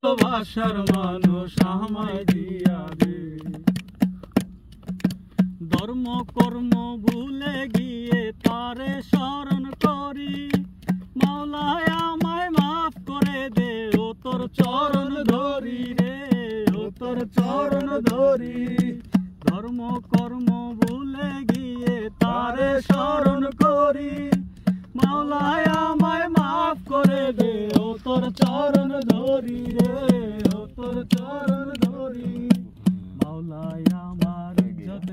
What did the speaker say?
ভালোবাসার মানুষ আমায় দিয়া দে। ধর্ম কর্ম ভুলে গিয়ে তারে স্মরণ করি, মাওলায় আমায় মাফ করে দে, ও তোর চরণ ধরি রে, ও তোর চরণ ধরি। ধর্ম কর্ম ভুলে গিয়ে তারে স্মরণ করি, মাওলায় আমায় মাফ করে দে, ও তোর চরণ ধরি রে, ও তোর চরণ ধরি। মাওলায় আমার ইজ্জত